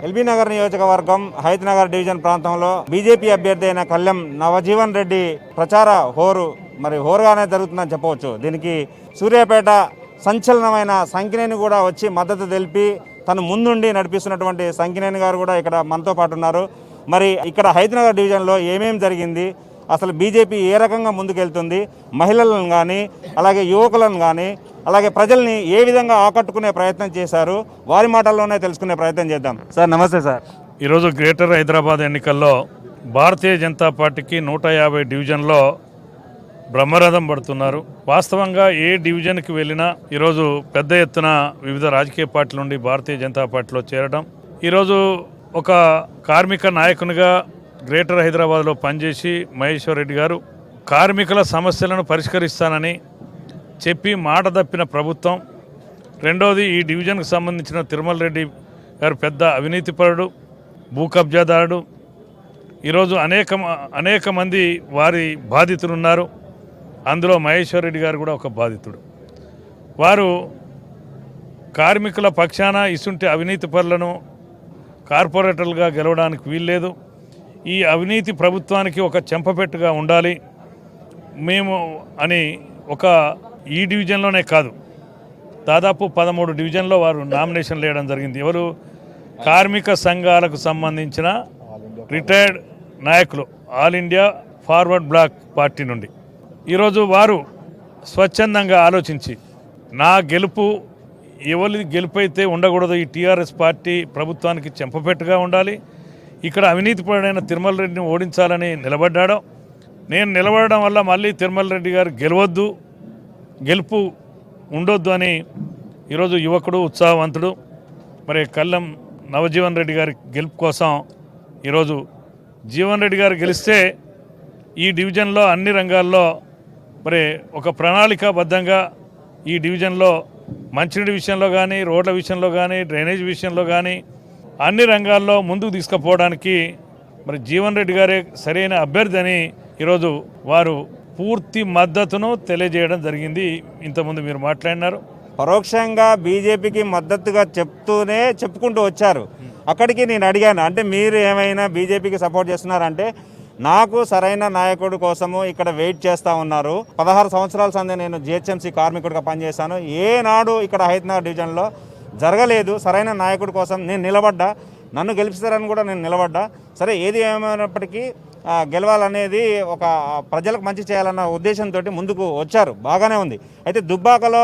LB Nagar నియోజకవర్గం Hayathnagar division ప్రాంతంలో BJP అభ్యర్థి అయిన కళ్యాణ్ నవజీవన్ రెడ్డి ప్రచార హోరుగానే జరుగుతుందని చెప్పవచ్చు. దీనికి సూర్యాపేట సంచలనమైన సంకినేని కూడా వచ్చి మద్దతు తెలిపి తను ముందుండి నడిపిస్తున్నటువంటి సంకినేని గారు కూడా ఇక్కడ మనతో పాటు ఉన్నారు. మరి ఇక్కడ హైతనగర్ డివిజన్లో ఏమేమి జరిగింది, అసలు బీజేపీ ఏ రకంగా ముందుకెళ్తుంది, మహిళలను కానీ అలాగే యువకులను కానీ అలాగే ప్రజల్ని ఏ విధంగా ఆకట్టుకునే ప్రయత్నం చేశారు, వారి మాటల్లోనే తెలుసుకునే ప్రయత్నం చేద్దాం. సార్ నమస్తే సార్. ఈరోజు గ్రేటర్ హైదరాబాద్ ఎన్నికల్లో భారతీయ జనతా పార్టీకి 150 డివిజన్లో బ్రహ్మరథం పడుతున్నారు. వాస్తవంగా ఏ డివిజన్కి వెళ్ళినా ఈరోజు పెద్ద ఎత్తున వివిధ రాజకీయ పార్టీల నుండి భారతీయ జనతా పార్టీలో చేరడం. ఈరోజు ఒక కార్మిక నాయకునిగా గ్రేటర్ హైదరాబాద్లో పనిచేసి మహేశ్వర్ రెడ్డి గారు కార్మికుల సమస్యలను పరిష్కరిస్తానని చెప్పి మాట తప్పిన ప్రభుత్వం. రెండోది, ఈ డివిజన్కు సంబంధించిన తిరుమల రెడ్డి గారు పెద్ద అవినీతిపరుడు, భూ కబ్జాదారుడు. ఈరోజు అనేక మంది వారి బాధితులు ఉన్నారు. అందులో మహేశ్వర్ రెడ్డి గారు కూడా ఒక బాధితుడు. వారు కార్మికుల పక్షాన ఇసుంటి అవినీతి పరులను కార్పొరేటర్లుగా గెలవడానికి వీల్లేదు. ఈ అవినీతి ప్రభుత్వానికి ఒక చెంపపెట్టుగా ఉండాలి మేము అని ఈ డివిజన్లోనే కాదు, దాదాపు 13 డివిజన్లో వారు నామినేషన్లు వేయడం జరిగింది. ఎవరు? కార్మిక సంఘాలకు సంబంధించిన రిటైర్డ్ నాయకులు, all India forward bloc party నుండి. ఈరోజు వారు స్వచ్ఛందంగా ఆలోచించి నా గెలుపు ఎవరి గెలుపు అయితే ఉండకూడదు, ఈ టీఆర్ఎస్ పార్టీ ప్రభుత్వానికి చెంపపెట్టుగా ఉండాలి, ఇక్కడ అవినీతిపరుడైన తిరుమల రెడ్డిని ఓడించాలని నిలబడ్డాడో, నేను నిలబడడం వల్ల మళ్ళీ తిరుమల రెడ్డి గారు గెలుపు ఉండొద్దు అని ఈరోజు యువకుడు, ఉత్సాహవంతుడు మరి కళ్యాణ్ నవజీవన్ రెడ్డి గారి గెలుపు కోసం ఈరోజు జీవన్ రెడ్డి గారు గెలిస్తే ఈ డివిజన్లో అన్ని రంగాల్లో మరి ఒక ప్రణాళికాబద్ధంగా ఈ డివిజన్లో మంచినీటి విషయంలో కానీ, రోడ్ల విషయంలో కానీ, డ్రైనేజ్ విషయంలో కానీ అన్ని రంగాల్లో ముందుకు తీసుకుపోవడానికి మరి జీవన్ రెడ్డి గారే సరైన అభ్యర్థి అని ఈరోజు వారు పూర్తి మద్దతును తెలియజేయడం జరిగింది. ఇంతకుముందు మీరు మాట్లాడినారు. పరోక్షంగా బీజేపీకి మద్దతుగా చెప్పుకుంటూ వచ్చారు. అక్కడికి నేను అడిగాను, అంటే మీరు ఏమైనా బీజేపీకి సపోర్ట్ చేస్తున్నారంటే నాకు సరైన నాయకుడి కోసము ఇక్కడ వెయిట్ చేస్తూ ఉన్నారు. 16 సంవత్సరాల సందే నేను జిహెచ్ఎంసీ కార్మికుడిగా పనిచేశాను. ఏనాడు ఇక్కడ హైతనగర్ డివిజన్లో జరగలేదు. సరైన నాయకుడి కోసం నేను నిలబడ్డా, నన్ను గెలిపిస్తారని కూడా నేను నిలబడ్డా. సరే, ఏది ఏమైనప్పటికీ గెలవాలనేది ఒక ప్రజలకు మంచి చేయాలన్న ఉద్దేశంతో ముందుకు వచ్చారు, బాగానే ఉంది. అయితే దుబ్బాకలో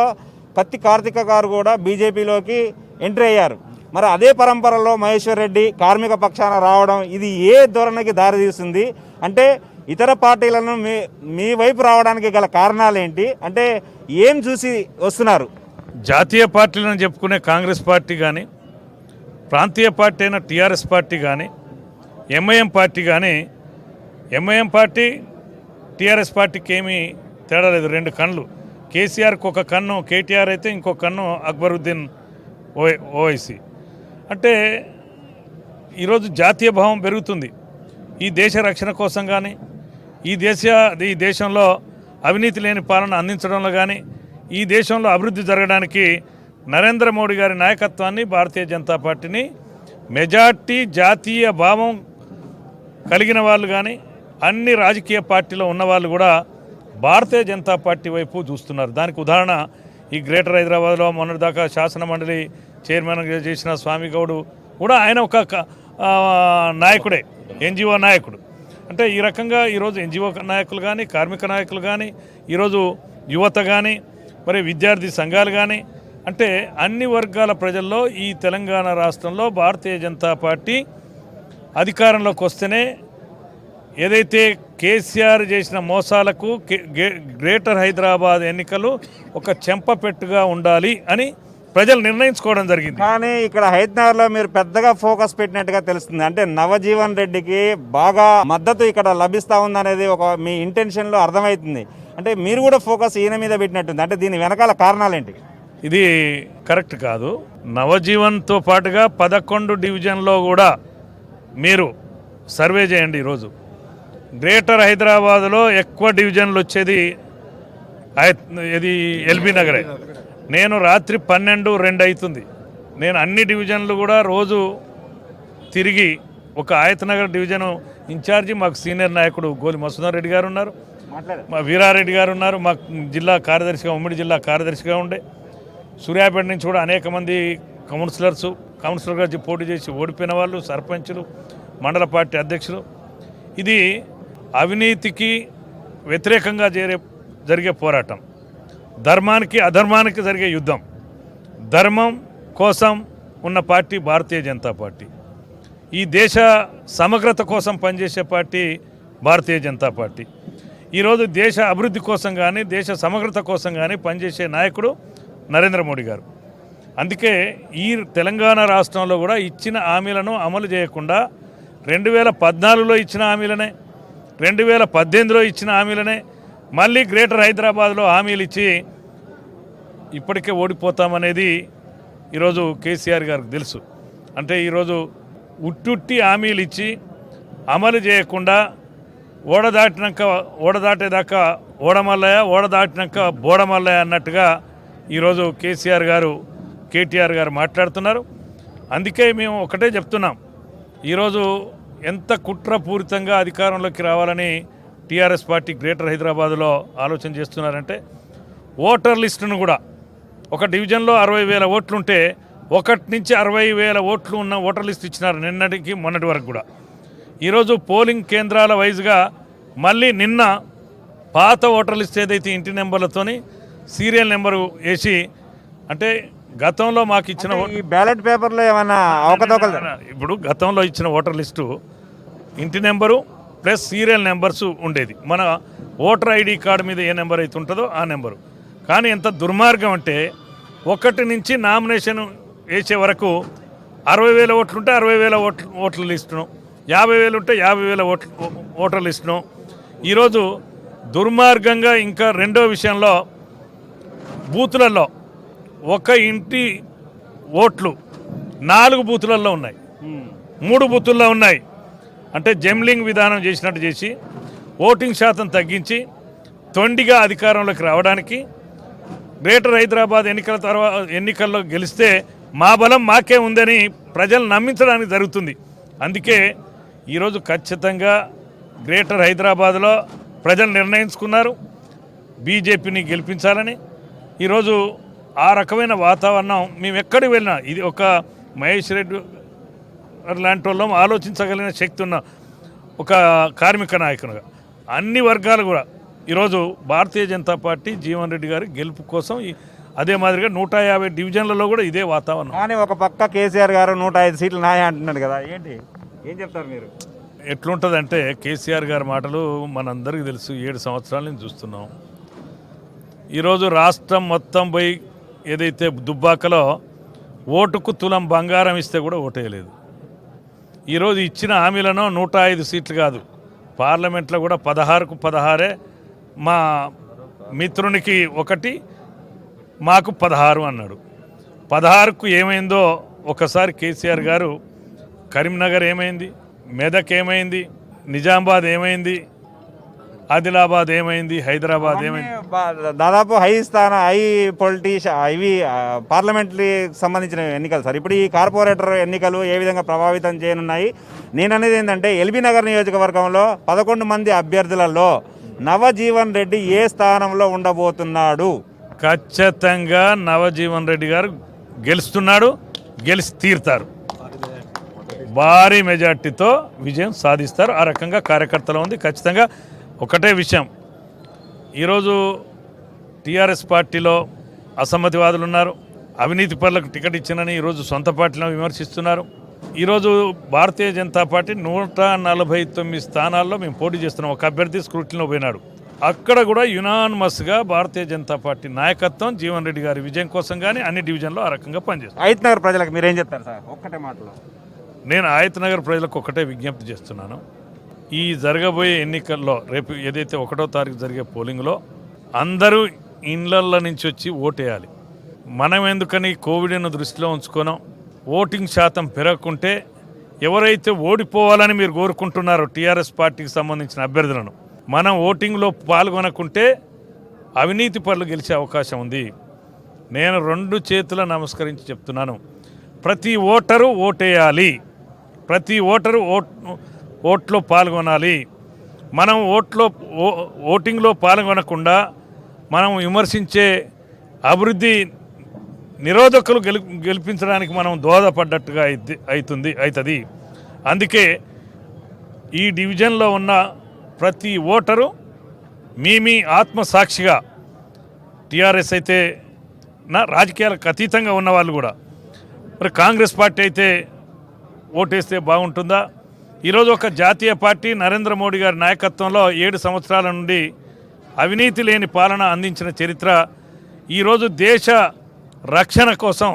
కత్తి కార్తిక గారు కూడా బీజేపీలోకి ఎంట్రీ అయ్యారు. మరి అదే పరంపరలో మహేశ్వర్ రెడ్డి కార్మిక పక్షాన రావడం, ఇది ఏ ధోరణికి దారితీస్తుంది? అంటే ఇతర పార్టీలను మీ వైపు రావడానికి గల కారణాలు ఏంటి? అంటే ఏం చూసి వస్తున్నారు? జాతీయ పార్టీలను చెప్పుకునే కాంగ్రెస్ పార్టీ కానీ, ప్రాంతీయ పార్టీ అయిన టీఆర్ఎస్ పార్టీ కానీ, ఎంఐఎం పార్టీ కానీ, ఎంఐఎం పార్టీ టీఆర్ఎస్ పార్టీకి ఏమీ తేడా లేదు. 2 కన్నులు. కేసీఆర్కి ఒక కన్ను కేటీఆర్ అయితే ఇంకో కన్ను అక్బరుద్దీన్ ఓవైసీ. అంటే ఈరోజు జాతీయ భావం పెరుగుతుంది. ఈ దేశ రక్షణ కోసం కానీ, ఈ దేశంలో అవినీతి లేని పాలన అందించడంలో కానీ, ఈ దేశంలో అభివృద్ధి జరగడానికి నరేంద్ర మోడీ గారి నాయకత్వాన్ని, భారతీయ జనతా పార్టీని మెజార్టీ జాతీయ భావం కలిగిన వాళ్ళు కానీ, అన్ని రాజకీయ పార్టీలో ఉన్నవాళ్ళు కూడా భారతీయ జనతా పార్టీ వైపు చూస్తున్నారు. దానికి ఉదాహరణ ఈ గ్రేటర్ హైదరాబాద్లో మొన్నటిదాకా శాసన మండలి చైర్మన్ చేసిన స్వామి గౌడ్ కూడా ఆయన ఒక నాయకుడే, ఎన్జిఓ నాయకుడు. అంటే ఈ రకంగా ఈరోజు ఎన్జిఓ నాయకులు కానీ, కార్మిక నాయకులు కానీ, ఈరోజు యువత కానీ, మరి విద్యార్థి సంఘాలు కానీ, అంటే అన్ని వర్గాల ప్రజల్లో ఈ తెలంగాణ రాష్ట్రంలో భారతీయ జనతా పార్టీ అధికారంలోకి వస్తేనే ఏదైతే కేసీఆర్ చేసిన మోసాలకు గ్రేటర్ హైదరాబాద్ ఎన్నికలు ఒక చెంపపెట్టుగా ఉండాలి అని ప్రజలు నిర్ణయించుకోవడం జరిగింది. కానీ ఇక్కడ హైదరాబాద్లో మీరు పెద్దగా ఫోకస్ పెట్టినట్టుగా తెలుస్తుంది. అంటే నవజీవన్ రెడ్డికి బాగా మద్దతు ఇక్కడ లభిస్తూ ఉందనేది మీ ఇంటెన్షన్లో అర్థమవుతుంది. అంటే మీరు కూడా ఫోకస్ ఈయన మీద పెట్టినట్టుంది. అంటే దీని వెనకాల కారణాలు ఏంటి? ఇది కరెక్ట్ కాదు. నవజీవన్తో పాటుగా 11 డివిజన్లో కూడా మీరు సర్వే చేయండి. ఈరోజు గ్రేటర్ హైదరాబాద్లో ఎక్కువ డివిజన్లు వచ్చేది ఇది ఎల్బీ నగరే. నేను రాత్రి 12-2 అవుతుంది. నేను అన్ని డివిజన్లు కూడా రోజు తిరిగి ఒక ఆయతనగర్ డివిజన్ ఇన్ఛార్జి మాకు సీనియర్ నాయకుడు గోలి మసూదర్ రెడ్డి గారు ఉన్నారు, మా వీరారెడ్డి గారు ఉన్నారు, మాకు జిల్లా కార్యదర్శిగా ఉమ్మడి జిల్లా కార్యదర్శిగా ఉండే సూర్యాపేట నుంచి కూడా అనేక మంది కౌన్సిలర్గా పోటీ చేసి ఓడిపోయిన వాళ్ళు, సర్పంచులు, మండల పార్టీ అధ్యక్షులు. ఇది అవినీతికి వ్యతిరేకంగా జరిగే పోరాటం, ధర్మానికి అధర్మానికి జరిగే యుద్ధం. ధర్మం కోసం ఉన్న పార్టీ భారతీయ జనతా పార్టీ. ఈ దేశ సమగ్రత కోసం పనిచేసే పార్టీ భారతీయ జనతా పార్టీ. ఈరోజు దేశ అభివృద్ధి కోసం కానీ దేశ సమగ్రత కోసం కానీ పనిచేసే నాయకుడు నరేంద్ర మోడీ గారు. అందుకే ఈ తెలంగాణ రాష్ట్రంలో కూడా ఇచ్చిన హామీలను అమలు చేయకుండా 2014లో ఇచ్చిన హామీలనే, 2018లో ఇచ్చిన హామీలనే మళ్ళీ గ్రేటర్ హైదరాబాద్లో హామీలు ఇచ్చి ఇప్పటికే ఓడిపోతామనేది ఈరోజు కేసీఆర్ గారికి తెలుసు. అంటే ఈరోజు ఉట్టుట్టి హామీలు ఇచ్చి అమలు చేయకుండా ఓడదాటేదాకా ఓడమల్లయ్య, ఓడదాటినాక బోడమల్లయ్య అన్నట్టుగా ఈరోజు కేటీఆర్ గారు మాట్లాడుతున్నారు. అందుకే మేము ఒకటే చెప్తున్నాం, ఈరోజు ఎంత కుట్రపూరితంగా అధికారంలోకి రావాలని టీఆర్ఎస్ పార్టీ గ్రేటర్ హైదరాబాద్లో ఆలోచన చేస్తున్నారంటే, ఓటర్ లిస్టును కూడా ఒక డివిజన్లో 60,000 ఓట్లుంటే 1 నుంచి 60,000 ఓట్లు ఉన్న ఓటర్ లిస్ట్ ఇచ్చినారు నిన్నటికి మొన్నటి వరకు కూడా. ఈరోజు పోలింగ్ కేంద్రాల వైజ్గా మళ్ళీ నిన్న పాత ఓటర్ లిస్ట్ ఏదైతే ఇంటి నెంబర్లతోని సీరియల్ నెంబరు వేసి, అంటే గతంలో మాకు ఇచ్చిన ఈ బ్యాలెట్ పేపర్లో ఏమైనా అవకతవకలు? ఇప్పుడు గతంలో ఇచ్చిన ఓటర్ లిస్టు ఇంటి నెంబరు ప్లస్ సీరియల్ నెంబర్స్ ఉండేది. మన ఓటర్ ఐడి కార్డు మీద ఏ నెంబర్ అయితే ఉంటుందో ఆ నెంబరు. కానీ ఎంత దుర్మార్గం అంటే 1 నుంచి నామినేషన్ వేసే వరకు 60,000 ఓట్లు ఉంటే 60,000 ఓట్ల లిస్టును, 50,000 ఉంటే 50,000 ఓటర్ లిస్టును. ఈరోజు దుర్మార్గంగా ఇంకా రెండో విషయంలో బూతులలో ఒక ఇంటి ఓట్లు 4 బూతులలో ఉన్నాయి, 3 బూతుల్లో ఉన్నాయి. అంటే జంబ్లింగ్ విధానం చేసినట్టు చేసి ఓటింగ్ శాతం తగ్గించి తొండిగా అధికారంలోకి రావడానికి, గ్రేటర్ హైదరాబాద్ ఎన్నికల్లో గెలిస్తే మా బలం మాకే ఉందని ప్రజలు నమ్మించడానికి జరుగుతుంది. అందుకే ఈరోజు ఖచ్చితంగా గ్రేటర్ హైదరాబాద్లో ప్రజలు నిర్ణయించుకున్నారు బీజేపీని గెలిపించాలని. ఈరోజు ఆ రకమైన వాతావరణం మేము ఎక్కడికి వెళ్ళినా, ఇది ఒక మహేష్ రెడ్డి లాంటి వాళ్ళం ఆలోచించగలిగిన శక్తి ఉన్న ఒక కార్మిక నాయకునిగా అన్ని వర్గాలు కూడా ఈరోజు భారతీయ జనతా పార్టీ జీవన్ రెడ్డి గారి గెలుపు కోసం, అదే మాదిరిగా 150 డివిజన్లలో కూడా ఇదే వాతావరణం. కానీ ఒక పక్క కేసీఆర్ గారు 105 సీట్లు నాయ అంటున్నాడు కదా, ఏం చెప్తారు మీరు? ఎట్లుంటుందంటే కేసీఆర్ గారి మాటలు మనందరికీ తెలుసు, 7 సంవత్సరాల నుంచి చూస్తున్నాం. ఈరోజు రాష్ట్రం మొత్తం పోయి ఏదైతే దుబ్బాకలో ఓటుకు తులం బంగారం ఇస్తే కూడా ఓటేయలేదు. ఈరోజు ఇచ్చిన హామీలను 105 సీట్లు కాదు, పార్లమెంట్లో కూడా 16కు 16 మా మిత్రునికి 1 మాకు 16 అన్నాడు. 16కు ఏమైందో ఒకసారి కేసీఆర్ గారు, కరీంనగర్ ఏమైంది, మెదక్ ఏమైంది, నిజామాబాద్ ఏమైంది, ఆదిలాబాద్ ఏమైంది, హైదరాబాద్ ఏమైంది, దాదాపు హై ఇవి పార్లమెంటరీ సంబంధించిన ఎన్నికలు సార్. ఇప్పుడు ఈ కార్పొరేటర్ ఎన్నికలు ఏ విధంగా ప్రభావితం చేయనున్నాయి? నేను అనేది ఏంటంటే ఎల్బీ నగర్ నియోజకవర్గంలో 11 మంది అభ్యర్థులలో నవజీవన్ రెడ్డి ఏ స్థానంలో ఉండబోతున్నాడు? ఖచ్చితంగా నవజీవన్ రెడ్డి గారు గెలుస్తున్నాడు, గెలిచి తీరుతారు, భారీ మెజార్టీతో విజయం సాధిస్తారు. ఆ రకంగా కార్యకర్తలు ఉంది. ఖచ్చితంగా ఒకటే విషయం, ఈరోజు టీఆర్ఎస్ పార్టీలో అసమ్మతివాదులు ఉన్నారు, అవినీతి పరులకు టికెట్ ఇచ్చినని ఈరోజు సొంత పార్టీలో విమర్శిస్తున్నారు. ఈరోజు భారతీయ జనతా పార్టీ 149 స్థానాల్లో మేము పోటీ చేస్తున్నాం. ఒక అభ్యర్థి స్క్రూటిలో పోయినాడు, అక్కడ కూడా యునానిమస్గా భారతీయ జనతా పార్టీ నాయకత్వం జీవన్ రెడ్డి గారి విజయం కోసం కానీ అన్ని డివిజన్లో ఆ రకంగా పనిచేస్తాం. ఆయత్-నగర్ ప్రజలకు మీరేం చెప్తారు సార్? ఒక్కటే మాటలో నేను ఆయత్-నగర్ ప్రజలకు ఒకటే విజ్ఞప్తి చేస్తున్నాను, ఈ జరగబోయే ఎన్నికల్లో రేపు ఏదైతే 1వ తారీఖు జరిగే పోలింగ్లో అందరూ ఇళ్లల్లో నుంచి వచ్చి ఓటేయాలి. మనం ఎందుకని కోవిడ్ను దృష్టిలో ఉంచుకున్నాం, ఓటింగ్ శాతం పెరగకుంటే ఎవరైతే ఓడిపోవాలని మీరు కోరుకుంటున్నారో టీఆర్ఎస్ పార్టీకి సంబంధించిన అభ్యర్థులను, మనం ఓటింగ్లో పాల్గొనకుంటే అవినీతి పరులు గెలిచే అవకాశం ఉంది. నేను 2 చేతుల నమస్కరించి చెప్తున్నాను, ప్రతి ఓటరు ఓటేయాలి. ప్రతి ఓటరు ఓట్లో పాల్గొనాలి. మనం ఓటింగ్లో పాల్గొనకుండా మనం విమర్శించే అభివృద్ధి నిరోధకులు గెలిపించడానికి మనం దోహదపడ్డట్టుగా అవుతుంది. అందుకే ఈ డివిజన్లో ఉన్న ప్రతి ఓటరు మీ ఆత్మసాక్షిగా టీఆర్ఎస్ అయితే రాజకీయాలకు అతీతంగా ఉన్నవాళ్ళు కూడా మరి కాంగ్రెస్ పార్టీ అయితే ఓటేస్తే బాగుంటుందా? ఈరోజు ఒక జాతీయ పార్టీ నరేంద్ర మోడీ గారి నాయకత్వంలో 7 సంవత్సరాల నుండి అవినీతి లేని పాలన అందించిన చరిత్ర. ఈరోజు దేశ రక్షణ కోసం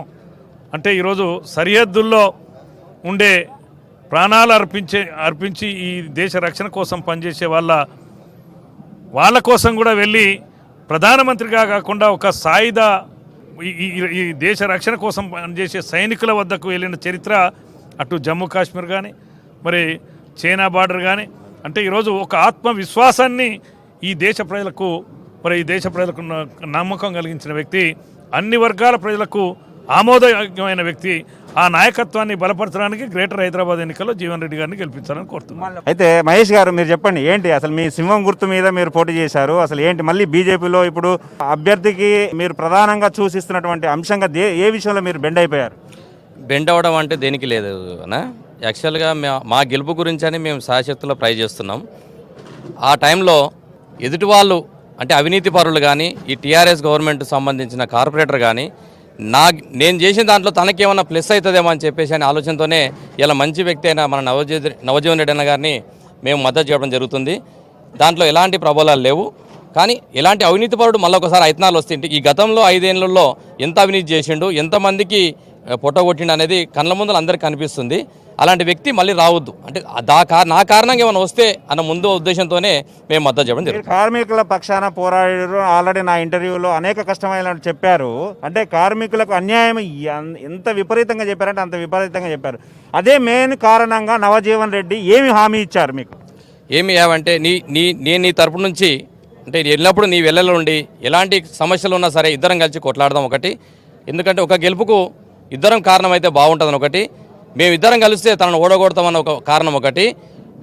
అంటే ఈరోజు సరిహద్దుల్లో ఉండే ప్రాణాలు అర్పించి ఈ దేశ రక్షణ కోసం పనిచేసే వాళ్ళ కోసం కూడా వెళ్ళి ప్రధానమంత్రిగా కాకుండా ఒక సాయుధ ఈ దేశ రక్షణ కోసం పనిచేసే సైనికుల వద్దకు వెళ్ళిన చరిత్ర అటు జమ్మూ కాశ్మీర్ కానీ మరి చైనా బార్డర్ కానీ అంటే ఈరోజు ఒక ఆత్మవిశ్వాసాన్ని ఈ దేశ ప్రజలకు నమ్మకం కలిగించిన వ్యక్తి, అన్ని వర్గాల ప్రజలకు ఆమోదయోగ్యమైన వ్యక్తి. ఆ నాయకత్వాన్ని బలపరచడానికి గ్రేటర్ హైదరాబాద్ ఎన్నికల్లో జీవన్ రెడ్డి గారిని గెలిపించాలని కోరుతున్నాను. అయితే మహేష్ గారు మీరు చెప్పండి, ఏంటి అసలు మీ సింహం గుర్తు మీద మీరు పోటీ చేశారు, అసలు ఏంటి మళ్ళీ బీజేపీలో ఇప్పుడు అభ్యర్థికి మీరు ప్రధానంగా సూచిస్తున్నటువంటి అంశంగా ఏ విషయంలో మీరు బెండ్ అయిపోయారు? బెండ్ అవ్వడం అంటే దేనికి లేదు అన్నా. యాక్చువల్గా మా గెలుపు గురించి అని మేము శాయశక్తిలో ట్రై చేస్తున్నాం. ఆ టైంలో ఎదుటి వాళ్ళు అంటే అవినీతి పరులు కానీ ఈ టీఆర్ఎస్ గవర్నమెంట్ సంబంధించిన కార్పొరేటర్ కానీ నేను చేసిన దాంట్లో తనకేమన్నా ప్లస్ అవుతుందేమో అని చెప్పేసి అనే ఆలోచనతోనే ఇలా మంచి వ్యక్తి అయిన మన నవజీవన్ రెడ్డి అన్న గారిని మేము మద్దతు చేయడం జరుగుతుంది. దాంట్లో ఎలాంటి ప్రబలాలు లేవు. కానీ ఎలాంటి అవినీతి పరుడు మళ్ళీ ఒకసారి ఐతనాలు వస్తుంటే ఈ గతంలో 5 ఏళ్లలో ఎంత అవినీతి చేసిండు, ఎంతమందికి పొట్టగొట్టిండు అనేది కళ్ళ ముందర అందరికీ కనిపిస్తుంది. అలాంటి వ్యక్తి మళ్ళీ రావద్దు అంటే నా కారణంగా ఏమైనా వస్తే అన్న ముందు ఉద్దేశంతోనే మేము మద్దతు చేయడం జరుగుతుంది. కార్మికుల పక్షాన పోరాడారు. ఆల్రెడీ నా ఇంటర్వ్యూలో అనేక కష్టమైన చెప్పారు. అంటే కార్మికులకు అన్యాయం ఎంత విపరీతంగా చెప్పారంటే అంత విపరీతంగా చెప్పారు. అదే మెయిన్ కారణంగా నవజీవన్ రెడ్డి ఏమి హామీ ఇచ్చారు మీకు? ఏమి ఏమంటే నేను నీ తరపు నుంచి అంటే ఎల్లప్పుడూ నీ వెళ్ళలో ఉండి ఎలాంటి సమస్యలు ఉన్నా సరే ఇద్దరం కలిసి కొట్లాడదాం ఒకటి. ఎందుకంటే ఒక గెలుపుకు ఇద్దరం కారణం అయితే బాగుంటుందని ఒకటి, మేమిద్దరం కలిస్తే తనను ఓడగొడతామన్న ఒక కారణం ఒకటి.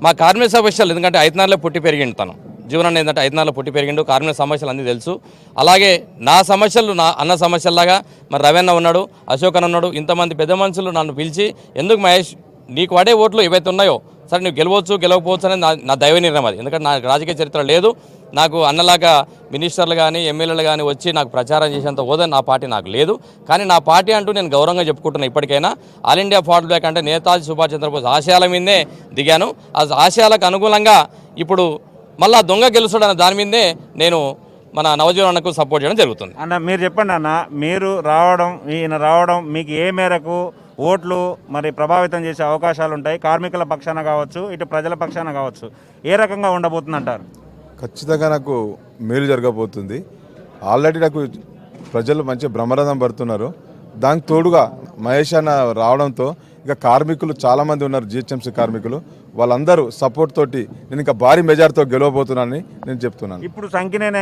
మా కార్మిక సమస్యలు ఎందుకంటే ఐతనాల్లో పుట్టి పెరిగిండు తను జీవనాన్ని ఏంటంటే ఐతనాల్లో పుట్టి పెరిగిండు, కార్మిక సమస్యలు అన్నీ తెలుసు. అలాగే నా సమస్యలు నా అన్న సమస్యల్లాగా మరి రవీణ ఉన్నాడు, అశోక్ అన్న ఉన్నాడు, ఇంతమంది పెద్ద మనుషులు నన్ను పిలిచి ఎందుకు మహేష్ నీకు పడే ఓట్లు ఏవైతే ఉన్నాయో సరే నువ్వు గెలవచ్చు గెలవకపోవచ్చు అనేది నా దైవ నిర్ణయం అది. ఎందుకంటే నాకు రాజకీయ చరిత్ర లేదు. నాకు అన్నలాగా మినిస్టర్లు కానీ ఎమ్మెల్యేలు కానీ వచ్చి నాకు ప్రచారం చేసేంత హోదా నా పార్టీ నాకు లేదు. కానీ నా పార్టీ అంటూ నేను గౌరవంగా చెప్పుకుంటున్నాను. ఇప్పటికైనా ఆల్ ఇండియా ఫార్వర్డ్ బ్లాక్ అంటే నేతాజీ సుభాష్ చంద్రబోస్ ఆశయాల మీదే దిగాను. ఆ ఆశయాలకు అనుగుణంగా ఇప్పుడు మళ్ళా దొంగ గెలుస్తాడు అన్న దాని మీదే నేను మన నవజీవనకు సపోర్ట్ చేయడం జరుగుతుంది. అన్న మీరు చెప్పండి అన్న, మీరు ఈయన రావడం మీకు ఏ మేరకు ఓట్లు మరి ప్రభావితం చేసే అవకాశాలు ఉంటాయి? కార్మికుల పక్షాన కావచ్చు, ఇటు ప్రజల పక్షాన కావచ్చు, ఏ రకంగా ఉండబోతుంది అంటారు? ఖచ్చితంగా నాకు మేలు జరగబోతుంది. ఆల్రెడీ నాకు ప్రజలు మంచి బ్రహ్మరథం పడుతున్నారు. దానికి తోడుగా మహేష్ అన్న రావడంతో ఇంకా కార్మికులు చాలామంది ఉన్నారు, జిహెచ్ఎంసీ కార్మికులు, వాళ్ళందరూ సపోర్ట్ తోటి నేను ఇంకా భారీ మెజార్టీతో గెలవబోతున్నానని నేను చెప్తున్నాను. ఇప్పుడు సంకినేని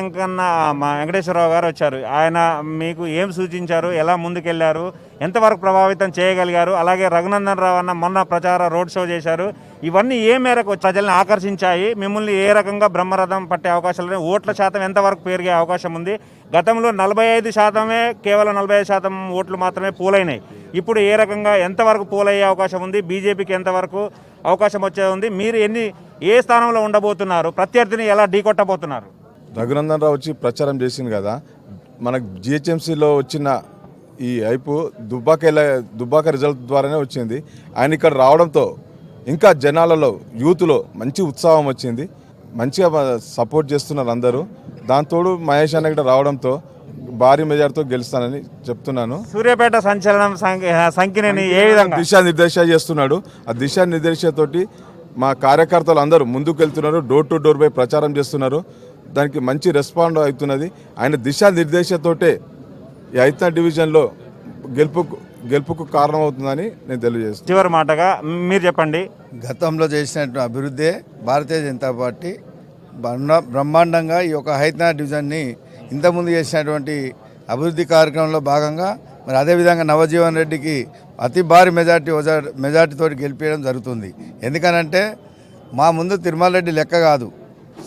వెంకటేశ్వరరావు గారు వచ్చారు. ఆయన మీకు ఏం సూచించారు, ఎలా ముందుకెళ్లారు, ఎంతవరకు ప్రభావితం చేయగలిగారు? అలాగే రఘునందన్ రావు అన్న మొన్న ప్రచార రోడ్ షో చేశారు. ఇవన్నీ ఏ మేరకు ప్రజల్ని ఆకర్షించాయి? మిమ్మల్ని ఏ రకంగా బ్రహ్మరథం పట్టే అవకాశాలు, ఓట్ల శాతం ఎంతవరకు పెరిగే అవకాశం ఉంది? గతంలో 45%, కేవలం 45% ఓట్లు మాత్రమే పోలైనాయి. ఇప్పుడు ఏ రకంగా ఎంతవరకు పోలయ్యే అవకాశం ఉంది? బీజేపీకి ఎంతవరకు అవకాశం వచ్చే ఉంది? మీరు ఏ స్థానంలో ఉండబోతున్నారు? ప్రత్యర్థిని ఎలా ఢీకొట్టబోతున్నారు? రఘునందన్ రావు వచ్చి ప్రచారం చేసింది కదా, మనకు జిహెచ్ఎంసీలో వచ్చిన ఈ హైపు దుబ్బాక రిజల్ట్ ద్వారానే వచ్చింది. ఆయన ఇక్కడ రావడంతో ఇంకా జనాలలో యూత్లో మంచి ఉత్సాహం వచ్చింది, మంచిగా సపోర్ట్ చేస్తున్నారు అందరూ. దాంతోడు మహేష్ అన్న ఇక్కడ రావడంతో భారీ మెజార్టీతో గెలుస్తానని చెప్తున్నాను. సూర్యాపేట సంచలనం సంఖ్యని ఏ విధంగా దిశానిర్దేశ చేస్తున్నాడు. ఆ దిశానిర్దేశతోటి మా కార్యకర్తలు అందరూ ముందుకు వెళ్తున్నారు, డోర్ టు డోర్ పై ప్రచారం చేస్తున్నారు. దానికి మంచి రెస్పాండ్ అవుతున్నది. ఆయన దిశానిర్దేశతోటే ఈ ఐతనా డివిజన్లో గెలుపుకు కారణమవుతుందని నేను తెలియజేస్తాను. చివరి మాటగా మీరు చెప్పండి. గతంలో చేసినటువంటి అభివృద్ధి భారతీయ జనతా పార్టీ బ్రహ్మాండంగా ఈ యొక్క ఐతనా డివిజన్ని ఇంతకుముందు చేసినటువంటి అభివృద్ధి కార్యక్రమంలో భాగంగా మరి అదేవిధంగా నవజీవన్ రెడ్డికి అతి భారీ మెజార్టీతో గెలిపించడం జరుగుతుంది. ఎందుకనంటే మా ముందు తిరుమల రెడ్డి లెక్క కాదు,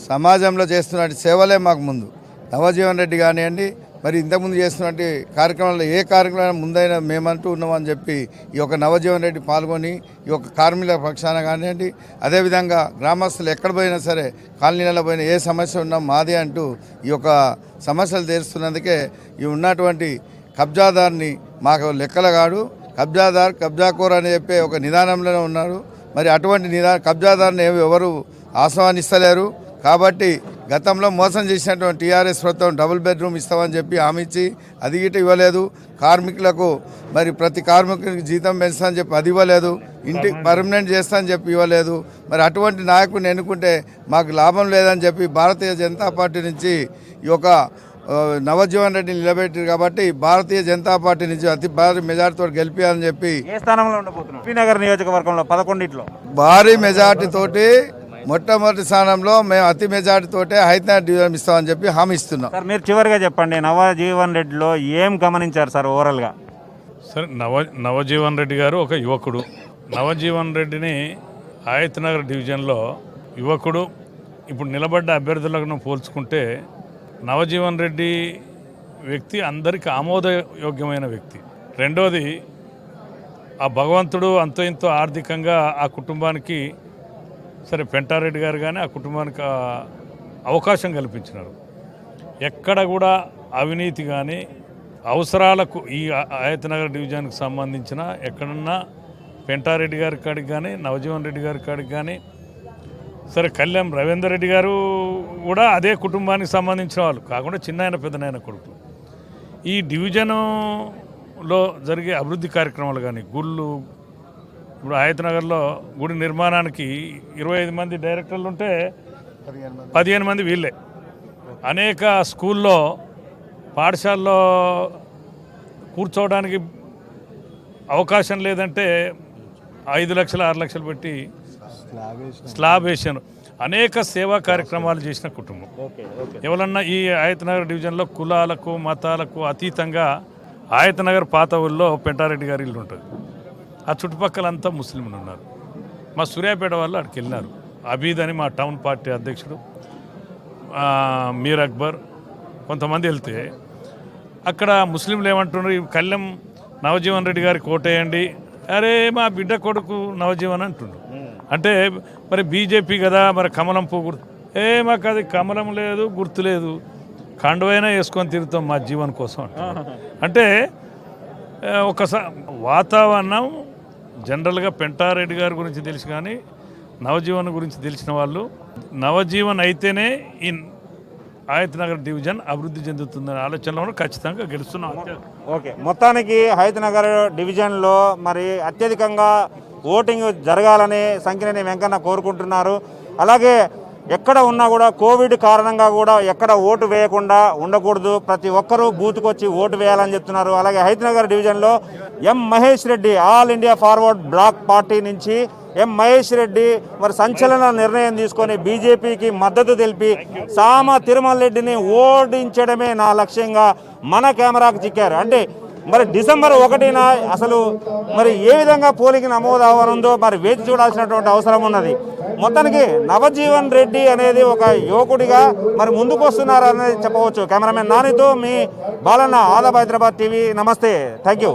సమాజంలో చేస్తున్నటువంటి సేవలే మాకు ముందు. నవజీవన్ రెడ్డి కానివ్వండి, మరి ఇంతకుముందు చేస్తున్నటువంటి కార్యక్రమాల్లో ఏ కార్యక్రమం ముందైనా మేమంటూ ఉన్నామని చెప్పి ఈ యొక్క నవజీవన్ రెడ్డి పాల్గొని ఈ యొక్క కార్మికుల పక్షాన కానివ్వండి, అదేవిధంగా గ్రామస్తులు ఎక్కడ పోయినా సరే కాలనీలలో పోయినా ఏ సమస్య ఉన్నా మాది అంటూ ఈ యొక్క సమస్యలు తీరుస్తున్నందుకే ఈ ఉన్నటువంటి కబ్జాదార్ని మాకు లెక్కలగాడు, కబ్జాకోర్ అని చెప్పే ఒక నిదానంలోనే ఉన్నారు. మరి అటువంటి కబ్జాదారుని ఎవరు ఆహ్వానిస్తలేరు. కాబట్టి గతంలో మోసం చేసినటువంటి టీఆర్ఎస్ ప్రభుత్వం డబుల్ బెడ్రూమ్ ఇస్తామని చెప్పి హామీ ఇచ్చి అది గిట్ట ఇవ్వలేదు. కార్మికులకు మరి ప్రతి కార్మికునికి జీతం పెంచుతామని చెప్పి అది ఇవ్వలేదు. ఇంటి పర్మనెంట్ చేస్తామని చెప్పి ఇవ్వలేదు. మరి అటువంటి నాయకుడిని ఎన్నుకుంటే మాకు లాభం లేదని చెప్పి భారతీయ జనతా పార్టీ నుంచి ఈ యొక్క నవజీవన్ రెడ్డిని నిలబెట్టారు. కాబట్టి భారతీయ జనతా పార్టీ నుంచి అతి భారీ మెజార్టీతో గెలిపించాలని చెప్పి ఏ స్థానంలో ఉండబోతున్నారు? నగర్ నియోజకవర్గంలో 11 భారీ మెజార్టీతోటి మొట్టమొదటి స్థానంలో మేము అతి మెజార్టీతోటే హైదరాబాద్ డివిజన్ ఇస్తామని చెప్పి హామీ ఇస్తున్నాం. సార్ మీరు చివరిగా చెప్పండి, నవజీవన్ రెడ్డిలో ఏం గమనించారు సార్ ఓవరాల్గా? సరే, నవజీవన్ రెడ్డి గారు ఒక యువకుడు. నవజీవన్ రెడ్డిని హయత్నగర్ డివిజన్లో యువకుడు. ఇప్పుడు నిలబడ్డ అభ్యర్థులను పోల్చుకుంటే నవజీవన్ రెడ్డి వ్యక్తి అందరికీ ఆమోదయోగ్యమైన వ్యక్తి. రెండోది, ఆ భగవంతుడు అంతో ఇంతో ఆర్థికంగా ఆ కుటుంబానికి, సరే పెంటారెడ్డి గారు కానీ ఆ కుటుంబానికి అవకాశం కల్పించినారు. ఎక్కడ కూడా అవినీతి కానీ అవసరాలకు ఈ హయత్నగర్ డివిజన్కి సంబంధించిన ఎక్కడన్నా పెంటారెడ్డి గారి కాడికి కానీ నవజీవన్ రెడ్డి గారి కాడికి కానీ, సరే కళ్యాణ్ రవీందర్ రెడ్డి గారు కూడా అదే కుటుంబానికి సంబంధించిన వాళ్ళు కాకుండా చిన్నాయన పెద్దనాయన కొడుకు. ఈ డివిజన్లో జరిగే అభివృద్ధి కార్యక్రమాలు కానీ గుళ్ళు, ఇప్పుడు హయత్నగర్లో గుడి నిర్మాణానికి 25 మంది డైరెక్టర్లు ఉంటే 15 మంది వీళ్ళే. అనేక స్కూల్లో పాఠశాలలో కూర్చోవడానికి అవకాశం లేదంటే 5 లక్షలు 6 లక్షలు పెట్టి స్లాబ్ వేసాను. అనేక సేవా కార్యక్రమాలు చేసిన కుటుంబం. ఎవరన్నా ఈ హయత్నగర్ డివిజన్లో కులాలకు మతాలకు అతీతంగా హయత్నగర్ పాత ఊళ్ళో పెంటారెడ్డి గారి ఇల్లు ఉంటుంది. ఆ చుట్టుపక్కలంతా ముస్లింలు ఉన్నారు. మా సూర్యాపేట వాళ్ళు అక్కడికి వెళ్ళినారు. అబీద్ అని మా టౌన్ పార్టీ అధ్యక్షుడు, మీర్ అక్బర్, కొంతమంది వెళ్తే అక్కడ ముస్లింలు ఏమంటున్నారు, ఈ కళ్యాణ్ నవజీవన్ రెడ్డి గారికి ఓటేయండి, అరే మా బిడ్డ కొడుకు నవజీవన్ అంటుండ్రు. అంటే మరి బీజేపీ కదా, మరి కమలం పువ్వు మాకు అది కమలం లేదు, గుర్తు లేదు, కండువైనా వేసుకొని తిరుగుతాం మా జీవన్ కోసం అంటున్నారు. అంటే ఒకసారి వాతావరణం జనరల్గా పెంటారెడ్డి గారి గురించి తెలుసు కానీ నవజీవన్ గురించి తెలిసిన వాళ్ళు, నవజీవన్ అయితేనే ఈ హయత్నగర్ డివిజన్ అభివృద్ధి చెందుతుందనే ఆలోచనలో ఖచ్చితంగా గెలుస్తున్నాం. ఓకే, మొత్తానికి హయత్నగర్ డివిజన్లో మరి అత్యధికంగా ఓటింగ్ జరగాలని సంఖ్యని వెంకన్న కోరుకుంటున్నారు. అలాగే ఎక్కడ ఉన్నా కూడా కోవిడ్ కారణంగా కూడా ఎక్కడ ఓటు వేయకుండా ఉండకూడదు, ప్రతి ఒక్కరూ బూత్కి వచ్చి ఓటు వేయాలని చెప్తున్నారు. అలాగే హయత్నగర్ డివిజన్లో M Mahesh Reddy all India forward bloc party నుంచి ఎం మహేష్ రెడ్డి మరి సంచలన నిర్ణయం తీసుకొని బీజేపీకి మద్దతు తెలిపి సామ తిరుమల రెడ్డిని ఓడించడమే నా లక్ష్యంగా మన కెమెరాకు చిక్కారు. అంటే మరి డిసెంబర్ 1న అసలు మరి ఏ విధంగా పోలింగ్ నమోదు అవ్వనుందో మరి వేచి చూడాల్సినటువంటి అవసరం ఉన్నది. మొత్తానికి నవజీవన్ రెడ్డి అనేది ఒక యువకుడిగా మరి ముందుకు వస్తున్నారు అనేది చెప్పవచ్చు. కెమెరామెన్ నానితో మీ బాలన్న, ఆదాబ్ హైదరాబాద్ టీవీ. నమస్తే, థ్యాంక్ యూ.